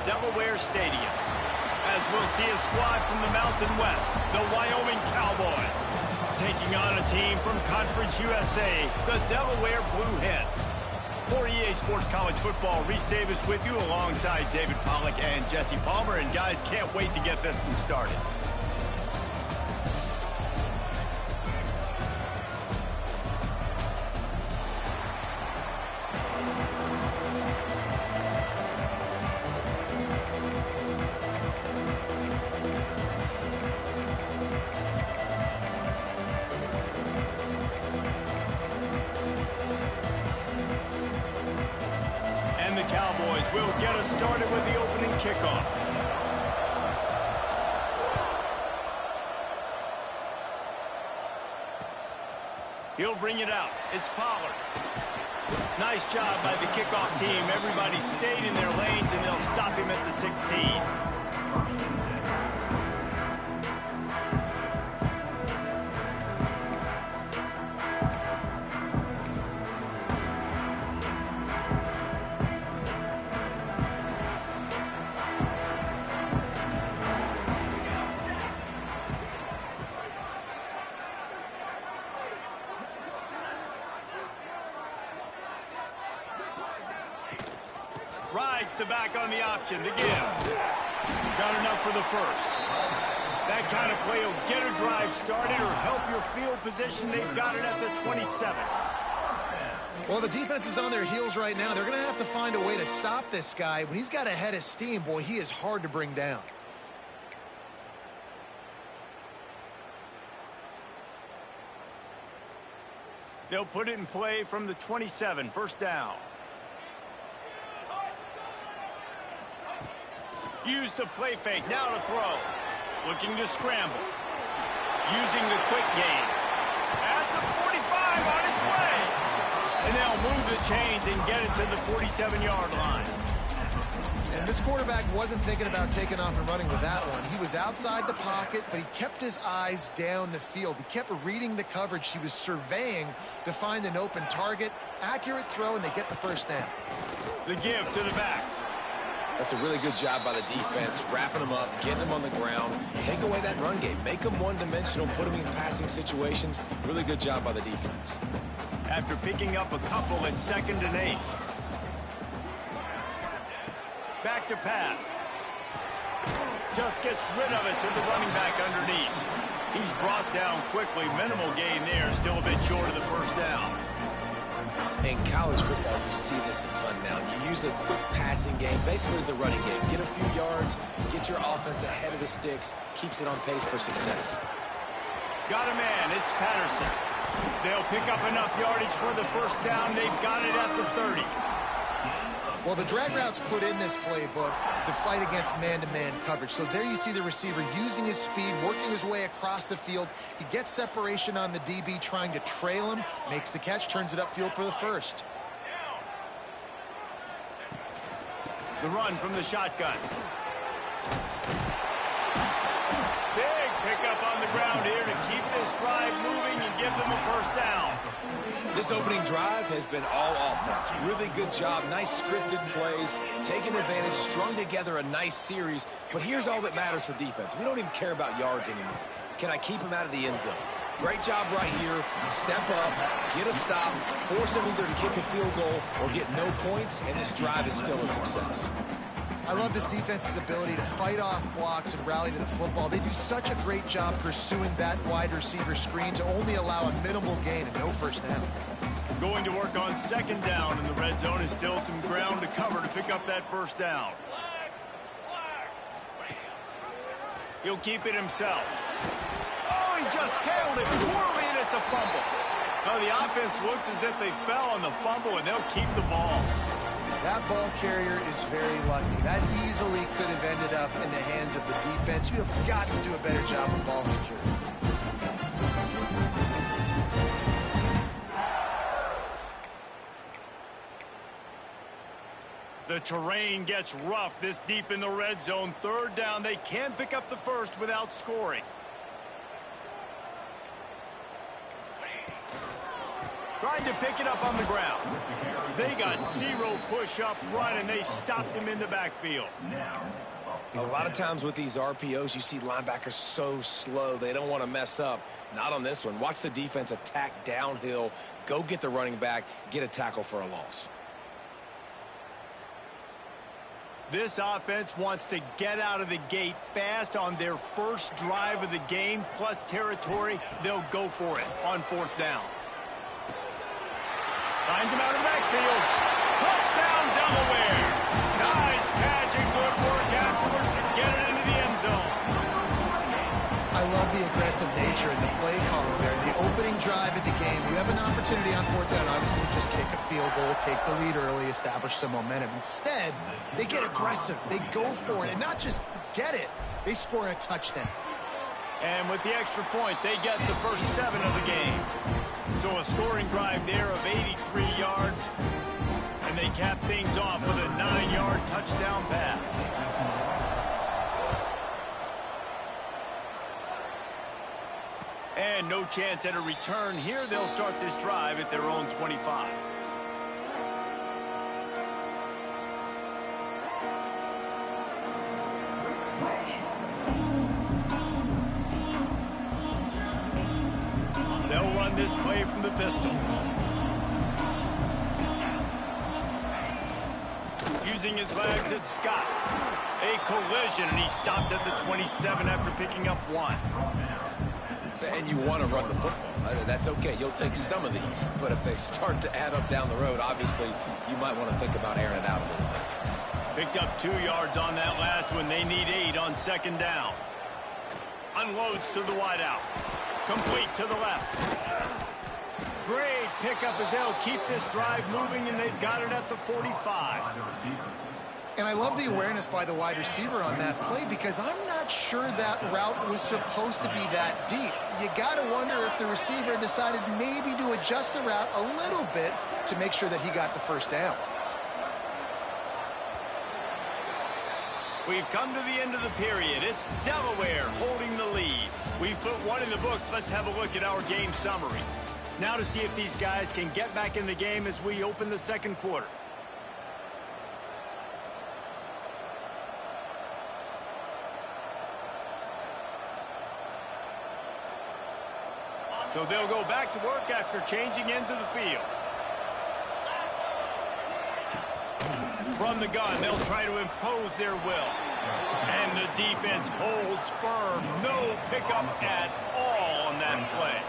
Delaware Stadium, as we'll see a squad from the Mountain West, the Wyoming Cowboys, taking on a team from Conference USA, the Delaware Blue Hens. For EA Sports College Football, Reese Davis with you alongside David Pollack and Jesse Palmer. And guys, can't wait to get this one started. Will get us started with the opening kickoff. He'll bring it out. It's Pollard. Nice job by the kickoff team. Everybody stayed in their lanes, and they'll stop him at the 16. Rides the back on the option, the give. Got enough for the first. That kind of play will get a drive started or help your field position. They've got it at the 27. Well, the defense is on their heels right now. They're going to have to find a way to stop this guy. When he's got a head of steam, boy, he is hard to bring down. They'll put it in play from the 27, first down. Use the play fake, now to throw. Looking to scramble. Using the quick game. At the 45, on its way. And they'll move the chains and get it to the 47-yard line. And this quarterback wasn't thinking about taking off and running with that one. He was outside the pocket, but he kept his eyes down the field. He kept reading the coverage. He was surveying to find an open target. Accurate throw, and they get the first down. The give to the back. That's a really good job by the defense, wrapping them up, getting them on the ground, take away that run game, make them one-dimensional, put them in passing situations. Really good job by the defense. After picking up a couple at 2nd and 8. Back to pass. Just gets rid of it to the running back underneath. He's brought down quickly. Minimal gain there, still a bit short of the first down. In college football, you see this a ton now. You use a quick passing game, basically as the running game. Get a few yards, get your offense ahead of the sticks, keeps it on pace for success. Got a man, it's Patterson. They'll pick up enough yardage for the first down. They've got it at the 30. Well, the drag routes put in this playbook to fight against man-to-man coverage. So there you see the receiver using his speed, working his way across the field. He gets separation on the DB, trying to trail him, makes the catch, turns it upfield for the first. The run from the shotgun. Big pickup on the ground here to keep this drive moving and give them a first down. This opening drive has been all offense. Really good job. Nice scripted plays. Taking advantage. Strung together a nice series. But here's all that matters for defense. We don't even care about yards anymore. Can I keep him out of the end zone? Great job right here. Step up. Get a stop. Force him either to kick a field goal or get no points. And this drive is still a success. I love this defense's ability to fight off blocks and rally to the football. They do such a great job pursuing that wide receiver screen to only allow a minimal gain and no first down. Going to work on 2nd down in the red zone is still some ground to cover to pick up that first down. He'll keep it himself. Oh, he just handled it poorly, and it's a fumble. Now the offense looks as if they fell on the fumble, and they'll keep the ball. That ball carrier is very lucky. That easily could have ended up in the hands of the defense. You have got to do a better job of ball security. The terrain gets rough this deep in the red zone. 3rd down. They can't pick up the first without scoring. Tries tried to pick it up on the ground. They got zero push up front, and they stopped him in the backfield. A lot of times with these RPOs, you see linebackers so slow, they don't want to mess up. Not on this one. Watch the defense attack downhill, go get the running back, get a tackle for a loss. This offense wants to get out of the gate fast on their first drive of the game, plus territory. They'll go for it on 4th down. Finds him out of the backfield. Touchdown, Delaware. Nice catch and good work afterwards to get it into the end zone. I love the aggressive nature and the play calling there. The opening drive of the game, you have an opportunity on 4th down, obviously, to just kick a field goal, take the lead early, establish some momentum. Instead, they get aggressive. They go for it, and not just get it, they score a touchdown. And with the extra point, they get the first 7 of the game. So a scoring drive there of 83 yards, and they cap things off with a 9-yard touchdown pass. And no chance at a return here. They'll start this drive at their own 25. They'll run this play from the pistol. Using his legs, it's Scott. A collision, and he stopped at the 27 after picking up 1. And you want to run the football. That's okay. You'll take some of these. But if they start to add up down the road, obviously, you might want to think about airing it out a little bit. Picked up 2 yards on that last one. They need 8 on 2nd down. Unloads to the wideout. Complete to the left. Great pickup as they'll keep this drive moving, and they've got it at the 45. And I love the awareness by the wide receiver on that play, because I'm not sure that route was supposed to be that deep. You got to wonder if the receiver decided maybe to adjust the route a little bit to make sure that he got the first down. We've come to the end of the period. It's Delaware holding the lead. We've put 1 in the books. Let's have a look at our game summary. Now to see if these guys can get back in the game as we open the 2nd quarter. So they'll go back to work after changing into the field. From the gun, they'll try to impose their will. And the defense holds firm. No pickup at all on that play.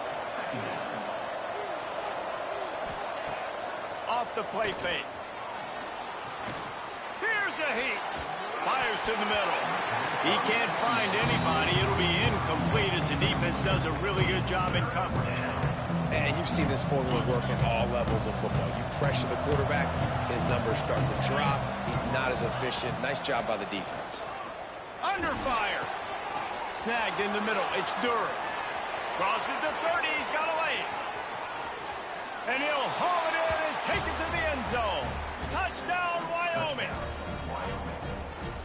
Off the play fake. Here's a heat. Fires to the middle. He can't find anybody. It'll be incomplete as the defense does a really good job in coverage. And you've seen this formula work at all levels of football. You pressure the quarterback, his numbers start to drop. He's not as efficient. Nice job by the defense. Under fire. Snagged in the middle. It's Durham. Crosses the 30. He's got a lane. And he'll haul it in and take it to the end zone. Touchdown, Wyoming.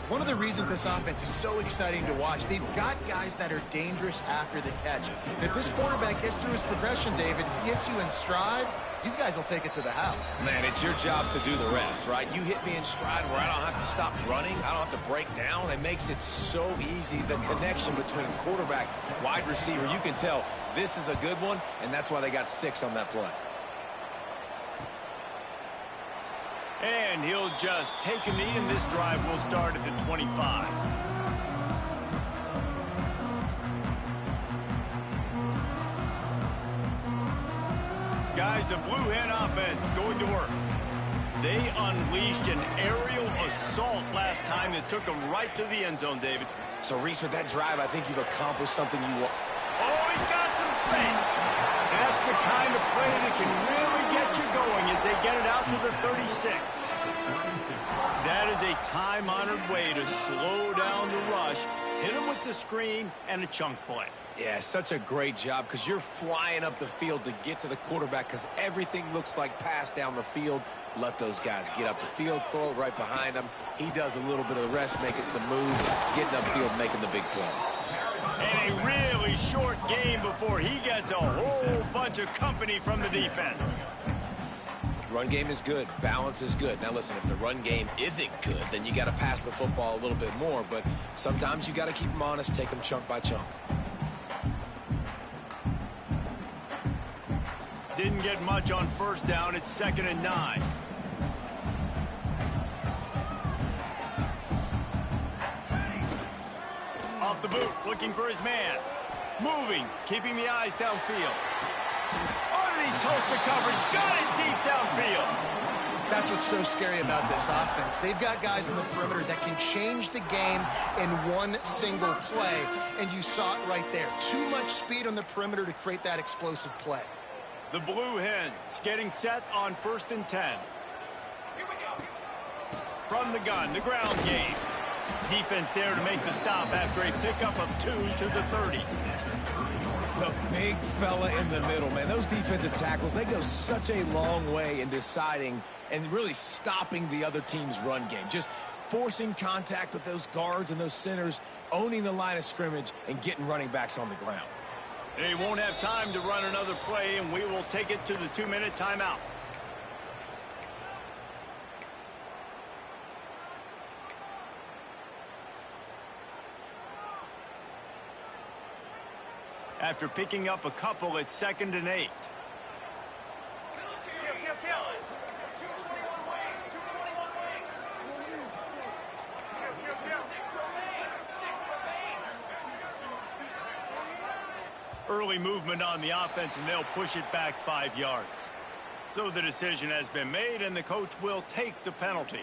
One of the reasons this offense is so exciting to watch, they've got guys that are dangerous after the catch. And if this quarterback gets through his progression, David, gets you in stride, these guys will take it to the house. Man, it's your job to do the rest, right? You hit me in stride where I don't have to stop running. I don't have to break down. It makes it so easy. The connection between quarterback, wide receiver, you can tell this is a good one, and that's why they got 6 on that play. And he'll just take a knee, and this drive will start at the 25. Guys, the Blue Hen offense going to work. They unleashed an aerial assault last time that took them right to the end zone, David. So, Reese, with that drive, I think you've accomplished something you want. Oh, he's got some space. That's the kind of play that can really get you going as they get it out to the 36. That is a time-honored way to slow down the rush, hit him with the screen, and a chunk play. Yeah, such a great job because you're flying up the field to get to the quarterback because everything looks like pass down the field. Let those guys get up the field, throw it right behind him. He does a little bit of the rest, making some moves, getting upfield, making the big play. And a really short game before he gets a whole bunch of company from the defense. Run game is good. Balance is good. Now, listen, if the run game isn't good, then you got to pass the football a little bit more. But sometimes you got to keep them honest, take them chunk by chunk. Didn't get much on first down. It's 2nd and 9. Off the boot, looking for his man. Moving, keeping the eyes downfield. Underneath toaster coverage, got it deep downfield. That's what's so scary about this offense. They've got guys in the perimeter that can change the game in one single play, and you saw it right there. Too much speed on the perimeter to create that explosive play. The Blue Hens getting set on 1st and 10. From the gun, the ground game. Defense there to make the stop after a pickup of 2 to the 30. The big fella in the middle, man. Those defensive tackles, they go such a long way in deciding and really stopping the other team's run game. Just forcing contact with those guards and those centers, owning the line of scrimmage, and getting running backs on the ground. They won't have time to run another play, and we will take it to the 2-minute timeout. After picking up a couple, it's 2nd and 8. Early movement on the offense, and they'll push it back 5 yards. So the decision has been made, and the coach will take the penalty.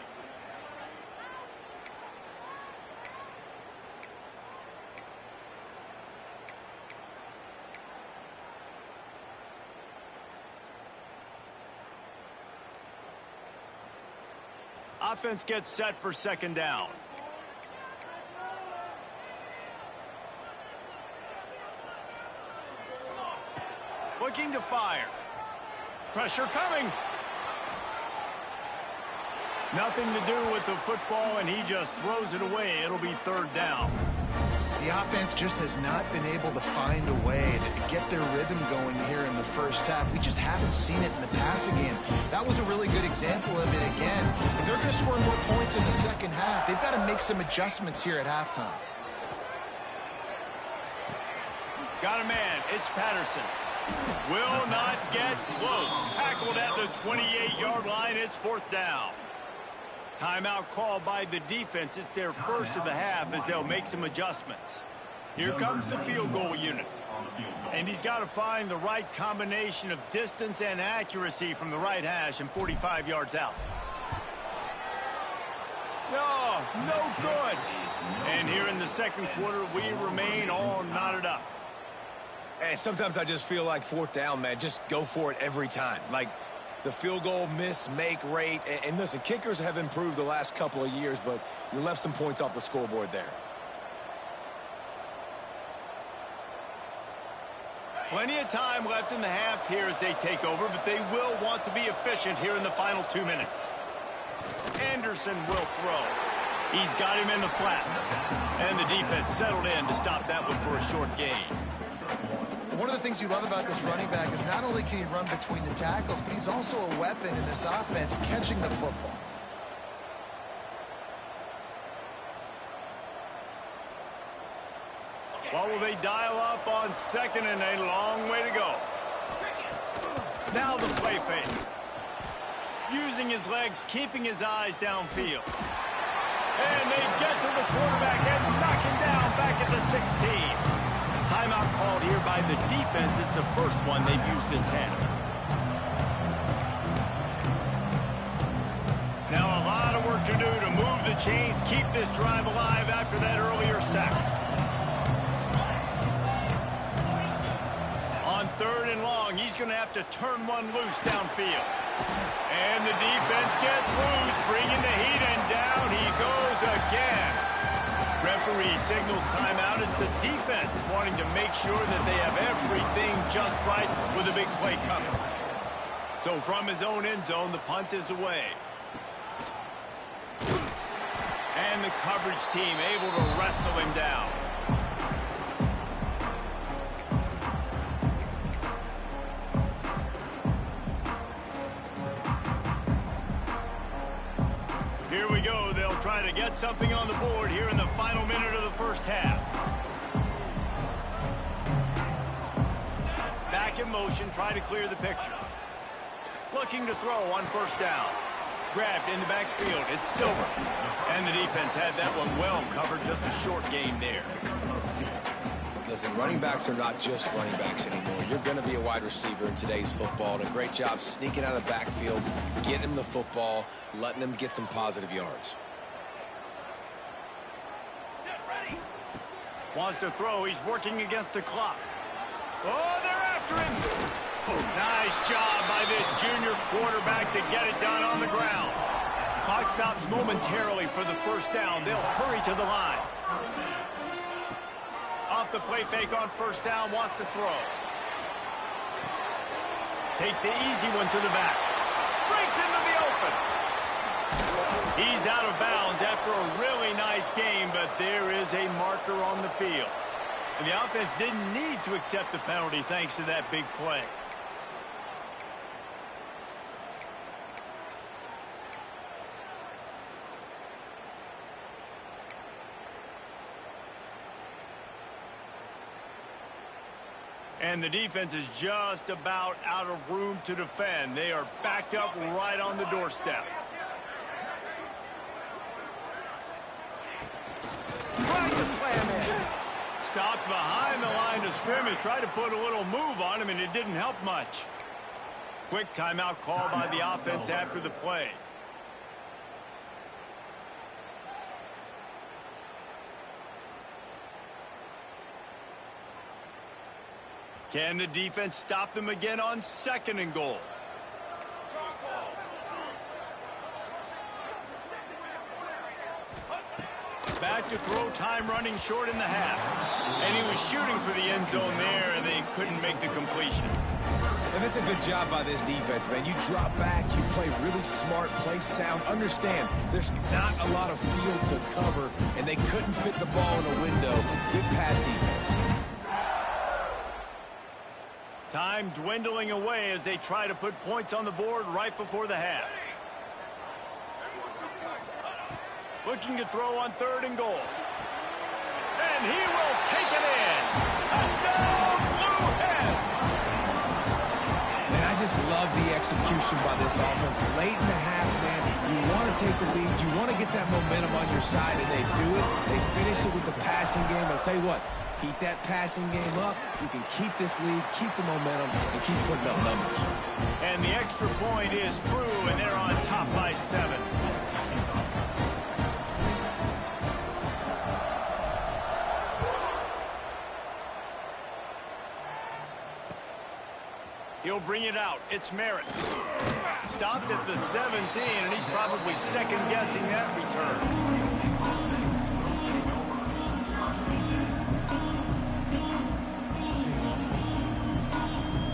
Offense gets set for 2nd down. Looking to fire. Pressure coming. Nothing to do with the football, and he just throws it away. It'll be 3rd down. The offense just has not been able to find a way to get their rhythm going here in the first half. We just haven't seen it in the passing game. That was a really good example of it again. If they're going to score more points in the second half, they've got to make some adjustments here at halftime. Got a man. It's Patterson. Will not get close. Tackled at the 28-yard line. It's 4th down. Timeout called by the defense. It's their first of the half as they'll make some adjustments. Here comes the field goal unit. And he's got to find the right combination of distance and accuracy from the right hash and 45 yards out. No good. And here in the second quarter, we remain all knotted up. And sometimes I just feel like 4th down, man, just go for it every time. Like the field goal miss-make rate. And listen, kickers have improved the last couple of years, but you left some points off the scoreboard there. Plenty of time left in the half here as they take over, but they will want to be efficient here in the final 2 minutes. Anderson will throw. He's got him in the flat. And the defense settled in to stop that one for a short gain. One of the things you love about this running back is not only can he run between the tackles, but he's also a weapon in this offense catching the football. What will they dial up on 2nd and a long way to go? Now the play fake. Using his legs, keeping his eyes downfield. And they get to the quarterback and knock him down back at the 16. Timeout called here by the defense. It's the first one they've used this half. Now a lot of work to do to move the chains, keep this drive alive after that earlier sack. On 3rd and long, he's going to have to turn one loose downfield. And the defense gets loose, bringing the heat, and down he goes again. Referee signals timeout. It's the defense wanting to make sure that they have everything just right with a big play coming. So from his own end zone, the punt is away. And the coverage team able to wrestle him down. try to get something on the board here in the final minute of the first half. Back in motion, try to clear the picture. Looking to throw on first down. Grabbed in the backfield. It's Silver. And the defense had that one well covered. Just a short gain there. Listen, running backs are not just running backs anymore. You're going to be a wide receiver in today's football. And a great job sneaking out of the backfield, getting him the football, letting him get some positive yards. Wants to throw. He's working against the clock. Oh, they're after him. Oh, nice job by this junior quarterback to get it done on the ground. Clock stops momentarily for the first down. They'll hurry to the line. Off the play fake on first down, wants to throw. Takes the easy one to the back. Breaks into the open. He's out of bounds after a really nice game, but there is a marker on the field. And the offense didn't need to accept the penalty thanks to that big play. And the defense is just about out of room to defend. They are backed up right on the doorstep. Trying to slam in. Stopped behind the line of scrimmage. Tried to put a little move on him, and it didn't help much. Quick timeout call by the offense after the play. Can the defense stop them again on 2nd and goal? Back to throw, time running short in the half. And he was shooting for the end zone there, and they couldn't make the completion. And that's a good job by this defense, man. You drop back, you play really smart, play sound. Understand, there's not a lot of field to cover, and they couldn't fit the ball in a window. Good pass defense. Time dwindling away as they try to put points on the board right before the half. Looking to throw on 3rd and goal. And he will take it in. Touchdown, Blue Hens! Man, I just love the execution by this offense. Late in the half, man, you want to take the lead. You want to get that momentum on your side, and they do it. They finish it with the passing game. I'll tell you what, keep that passing game up. You can keep this lead, keep the momentum, and keep putting up numbers. And the extra point is true, and they're on top by 7. He'll bring it out. It's Merritt. Stopped at the 17, and he's probably second-guessing that return.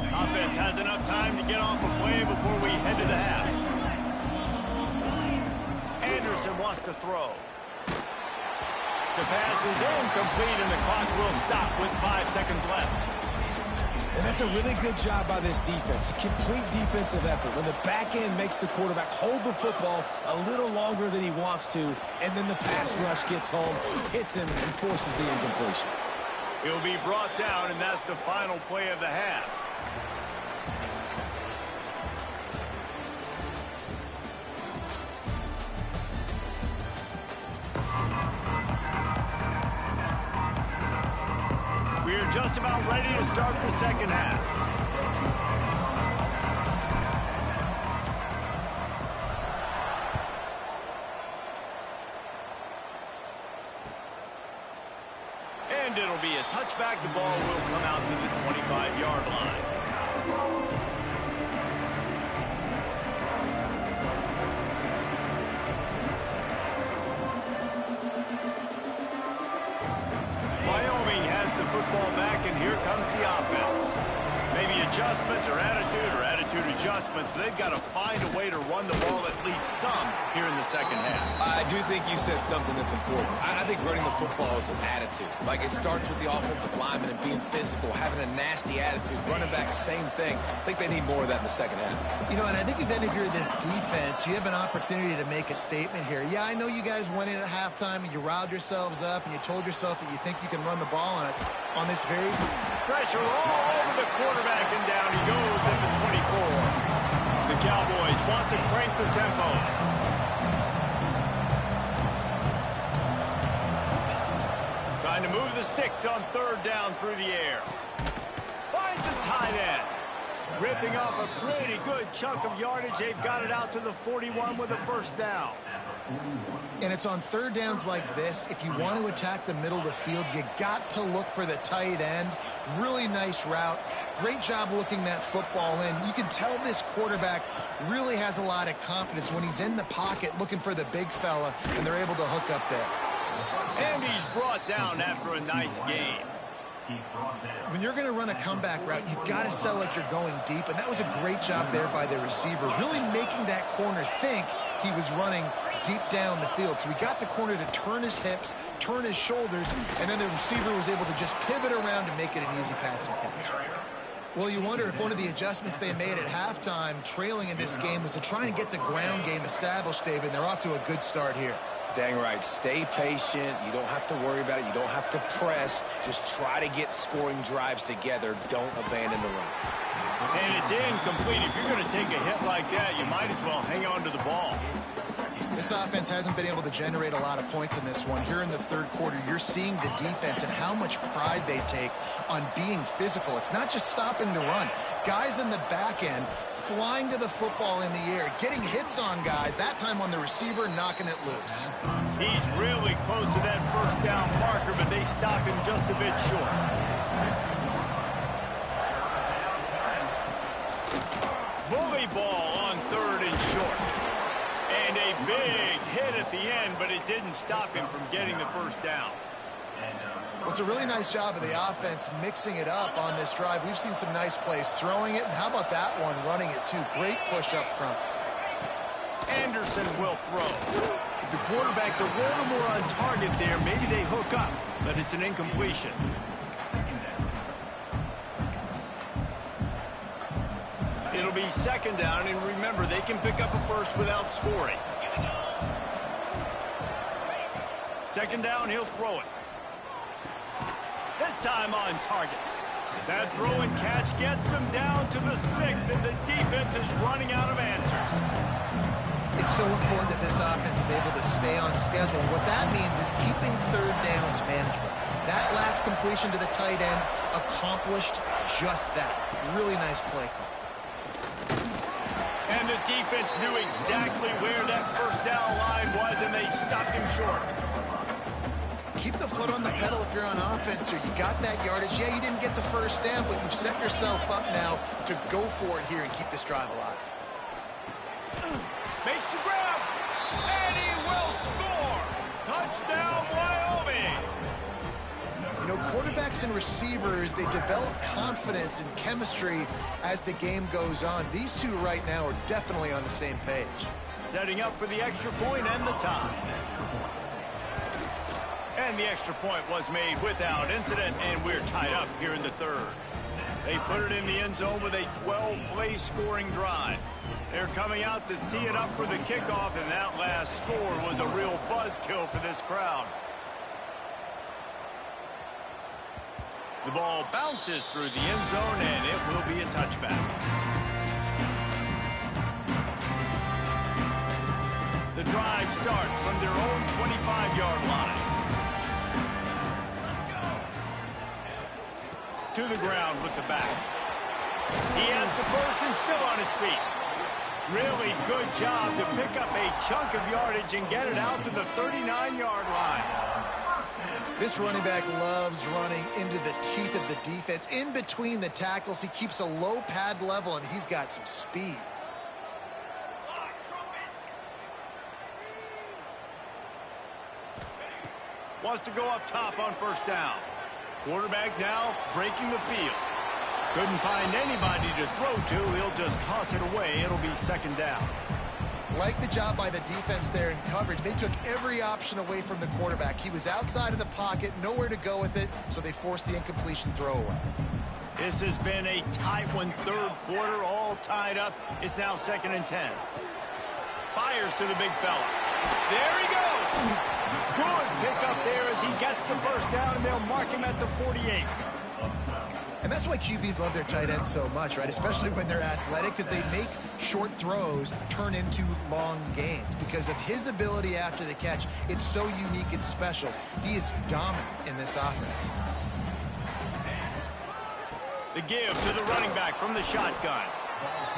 Offense has enough time to get off a play before we head to the half. Anderson wants to throw. The pass is incomplete, and the clock will stop with 5 seconds left. And that's a really good job by this defense. A complete defensive effort. When the back end makes the quarterback hold the football a little longer than he wants to, and then the pass rush gets home, hits him, and forces the incompletion. He'll be brought down, and that's the final play of the half. We're just about ready to start the second half. And it'll be a touchback. The ball will come out to the 25-yard line. Wyoming has the football back, and here comes the offense. Maybe a adjustments or attitude adjustments, but they've got to find a way to run the ball at least some here in the second half. I do think you said something that's important. I think running the football is an attitude. Like, it starts with the offensive lineman and being physical, having a nasty attitude. Running back, same thing. I think they need more of that in the second half. You know, and I think even if you're this defense, you have an opportunity to make a statement here. Yeah, I know you guys went in at halftime and you riled yourselves up and you told yourself that you think you can run the ball on us on this very... Pressure all over the quarterback, and down he goes at the 24. The Cowboys want to crank their tempo. Trying to move the sticks on third down through the air. Finds a tight end. Ripping off a pretty good chunk of yardage. They've got it out to the 41 with a first down. And it's on third downs like this. If you want to attack the middle of the field, you got to look for the tight end. Really nice route. Great job looking that football in. You can tell this quarterback really has a lot of confidence when he's in the pocket looking for the big fella, and they're able to hook up there. And he's brought down after a nice gain. When you're going to run a comeback route, you've got to sell like you're going deep, and that was a great job there by the receiver, really making that corner think he was running deep down the field. So we got the corner to turn his hips, turn his shoulders, and then the receiver was able to just pivot around and make it an easy passing catch. Well, you wonder if one of the adjustments they made at halftime, trailing in this game, was to try and get the ground game established, David. They're off to a good start here. Dang right. Stay patient. You don't have to worry about it. You don't have to press. Just try to get scoring drives together. Don't abandon the run. And it's incomplete. If you're going to take a hit like that, you might as well hang on to the ball. This offense hasn't been able to generate a lot of points in this one. Here in the third quarter, you're seeing the defense and how much pride they take on being physical. It's not just stopping to run. Guys in the back end flying to the football in the air, getting hits on guys, that time on the receiver, knocking it loose. He's really close to that first down marker, but they stop him just a bit short. Bully ball on third and short. And a big hit at the end, but it didn't stop him from getting the first down. Well, it's a really nice job of the offense mixing it up on this drive. We've seen some nice plays throwing it, and how about that one running it too? Great push up front. Anderson will throw. If the quarterback's a little more on target there, maybe they hook up, but it's an incompletion. It'll be second down, and remember, they can pick up a first without scoring. Second down, he'll throw it. This time on target. That throw and catch gets them down to the 6, and the defense is running out of answers. It's so important that this offense is able to stay on schedule. What that means is keeping third downs manageable. That last completion to the tight end accomplished just that. Really nice play call. And the defense knew exactly where that first down line was, and they stopped him short. Keep the foot on the pedal if you're on offense here. You got that yardage. Yeah, you didn't get the first down, but you've set yourself up now to go for it here and keep this drive alive. Makes the grab, and he will score. Touchdown, Wyoming. You know, quarterbacks and receivers, they develop confidence and chemistry as the game goes on. These two right now are definitely on the same page. Setting up for the extra point and the tie. And the extra point was made without incident, and we're tied up here in the third. They put it in the end zone with a 12-play scoring drive. They're coming out to tee it up for the kickoff, and that last score was a real buzzkill for this crowd. The ball bounces through the end zone, and it will be a touchback. The drive starts from their own 25-yard line. To the ground with the back. He has the first and still on his feet. Really good job to pick up a chunk of yardage and get it out to the 39-yard line. This running back loves running into the teeth of the defense. In between the tackles, he keeps a low pad level, and he's got some speed. Wants to go up top on first down. Quarterback now breaking the field. Couldn't find anybody to throw to. He'll just toss it away. It'll be second down. Like the job by the defense there in coverage. They took every option away from the quarterback. He was outside of the pocket, nowhere to go with it, so they forced the incompletion throwaway. This has been a tight one, third quarter, all tied up. It's now 2nd and 10. Fires to the big fella. There he goes. Good pickup there as he gets the first down, and they'll mark him at the 48. And that's why QBs love their tight ends so much, right? Especially when they're athletic, because they make short throws turn into long gains. Because of his ability after the catch, it's so unique and special. He is dominant in this offense. The give to the running back from the shotgun.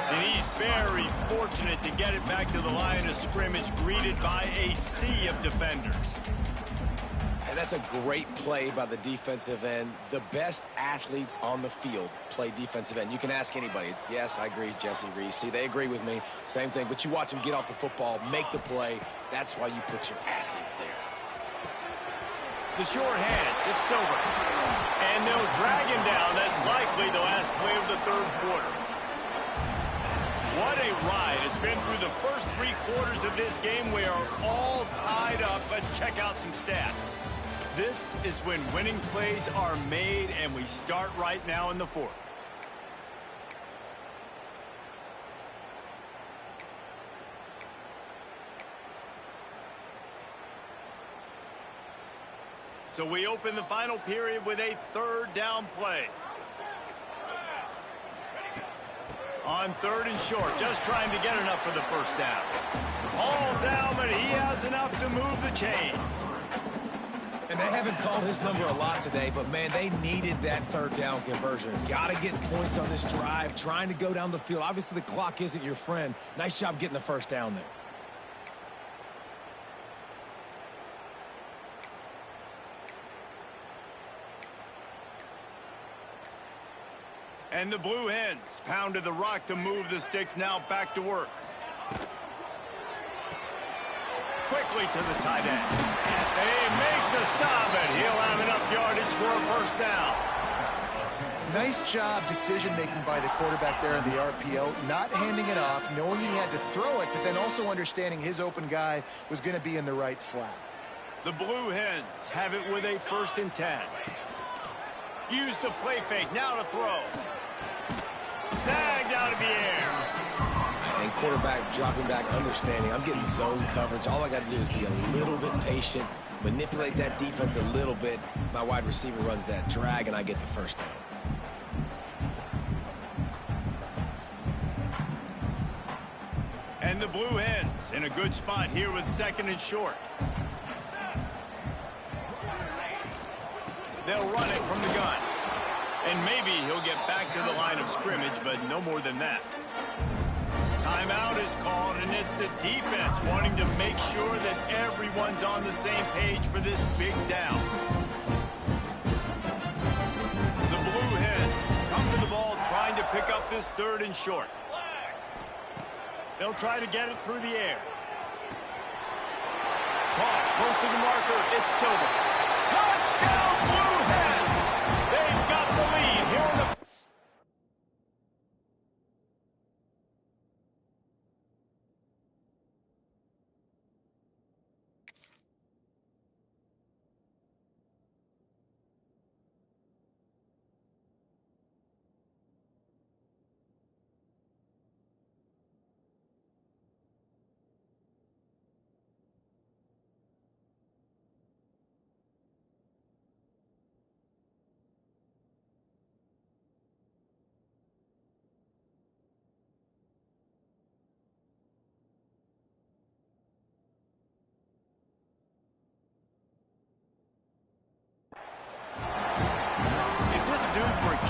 And he's very fortunate to get it back to the line of scrimmage, greeted by a sea of defenders. And that's a great play by the defensive end. The best athletes on the field play defensive end. You can ask anybody. Yes, I agree, Jesse Reese. See, they agree with me. Same thing. But you watch them get off the football, make the play. That's why you put your athletes there. The short hands, it's Silver. And they'll drag him down. That's likely the last play of the third quarter. What a ride. It's been through the first 3 quarters of this game. We are all tied up. Let's check out some stats. This is when winning plays are made, and we start right now in the 4th. So we open the final period with a 3rd down play. On 3rd and short, just trying to get enough for the first down. All down, but he has enough to move the chains. And they haven't called his number a lot today, but, man, they needed that 3rd down conversion. Got to get points on this drive, trying to go down the field. Obviously, the clock isn't your friend. Nice job getting the first down there. And the Blue Hens pounded the rock to move the sticks, now back to work. Quickly to the tight end. They make the stop, and he'll have enough yardage for a first down. Nice job decision-making by the quarterback there in the RPO, not handing it off, knowing he had to throw it, but then also understanding his open guy was going to be in the right flat. The Blue Hens have it with a 1st and 10. Use the play fake, now to throw. Snagged out of the air. And quarterback dropping back, understanding. I'm getting zone coverage. All I got to do is be a little bit patient, manipulate that defense a little bit. My wide receiver runs that drag, and I get the first down. And the Blue Hens in a good spot here with 2nd and short. They'll run it from the gun. And maybe he'll get back to the line of scrimmage, but no more than that. Timeout is called, and it's the defense wanting to make sure that everyone's on the same page for this big down. The Blue Hens come to the ball trying to pick up this 3rd and short. They'll try to get it through the air. Caught close to the marker. It's Silver. Touchdown, Blue Hens! They've got the lead here in the...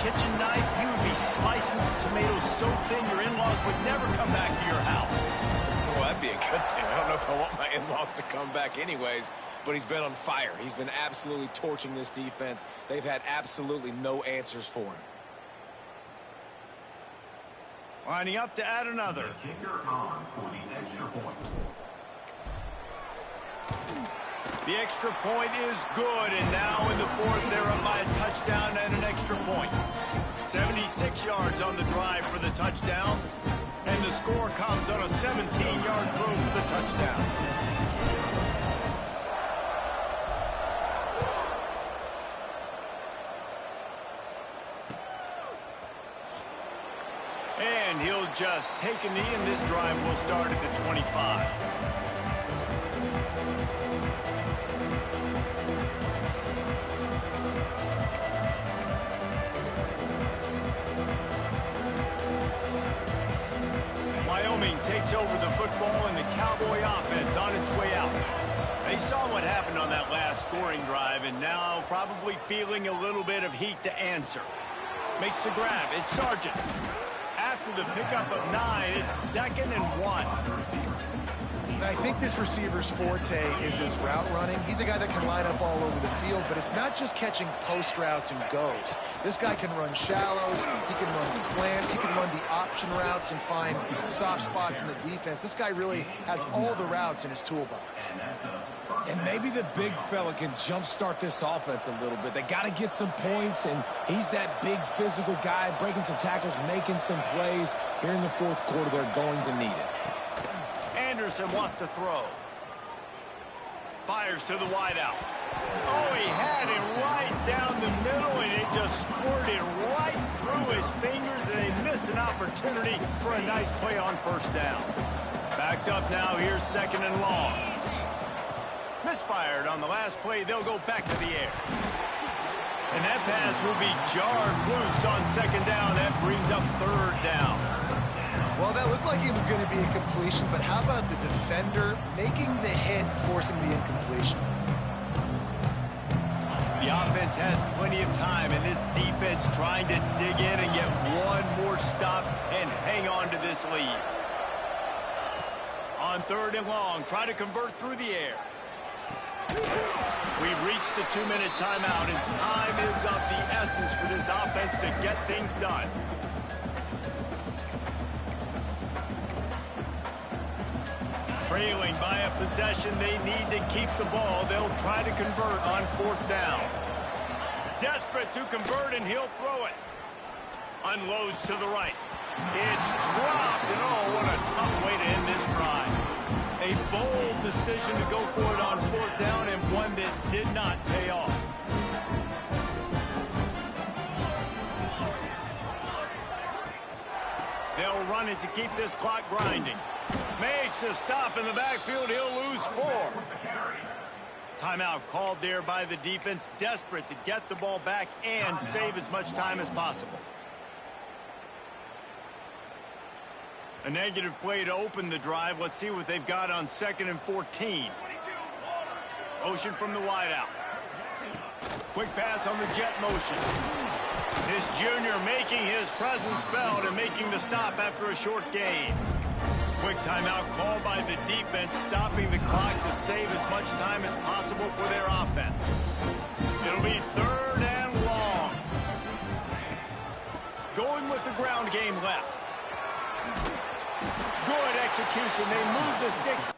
kitchen knife, you would be slicing tomatoes so thin your in-laws would never come back to your house. Well, that'd be a good thing. I don't know if I want my in-laws to come back anyways, but he's been on fire. He's been absolutely torching this defense. They've had absolutely no answers for him. Lining up to add another. The kicker on for the extra point. The extra point is good, and now in the 4th, they're up by a touchdown and an extra point. 76 yards on the drive for the touchdown. And the score comes on a 17-yard throw for the touchdown. And he'll just take a knee, and this drive will start at the 25. Wyoming takes over the football, and the Cowboy offense on its way out. They saw what happened on that last scoring drive, and now probably feeling a little bit of heat to answer. Makes the grab. It's Sargent. After the pickup of 9, it's 2nd and 1. And I think this receiver's forte is his route running. He's a guy that can line up all over the field, but it's not just catching post routes and goes. This guy can run shallows, he can run slants, he can run the option routes and find soft spots in the defense. This guy really has all the routes in his toolbox. And maybe the big fella can jumpstart this offense a little bit. They got to get some points, and he's that big physical guy, breaking some tackles, making some plays. Here in the fourth quarter, they're going to need it. Anderson wants to throw. Fires to the wideout. Oh, he had it right down the middle, and it just squirted right through his fingers, and they miss an opportunity for a nice play on first down. Backed up now, here's 2nd and long. Misfired on the last play. They'll go back to the air. And that pass will be jarred loose on 2nd down. That brings up 3rd down. Well, that looked like it was going to be a completion, but how about the defender making the hit, forcing the incompletion? The offense has plenty of time, and this defense trying to dig in and get one more stop and hang on to this lead. On 3rd and long, try to convert through the air. We've reached the 2-minute timeout, and time is of the essence for this offense to get things done. Trailing by a possession, they need to keep the ball. They'll try to convert on 4th down. Desperate to convert, and he'll throw it. Unloads to the right. It's dropped, and oh, what a tough way to end this drive. A bold decision to go for it on 4th down, and one that did not pay off. They'll run it to keep this clock grinding. Makes a stop in the backfield. He'll lose 4. Timeout called there by the defense, desperate to get the ball back and save as much time as possible. A negative play to open the drive. Let's see what they've got on 2nd and 14. Motion from the wideout. Quick pass on the jet motion. This junior making his presence felt and making the stop after a short gain. Quick timeout called by the defense, stopping the clock to save as much time as possible for their offense. It'll be 3rd and long. Going with the ground game left. Good execution. They move the sticks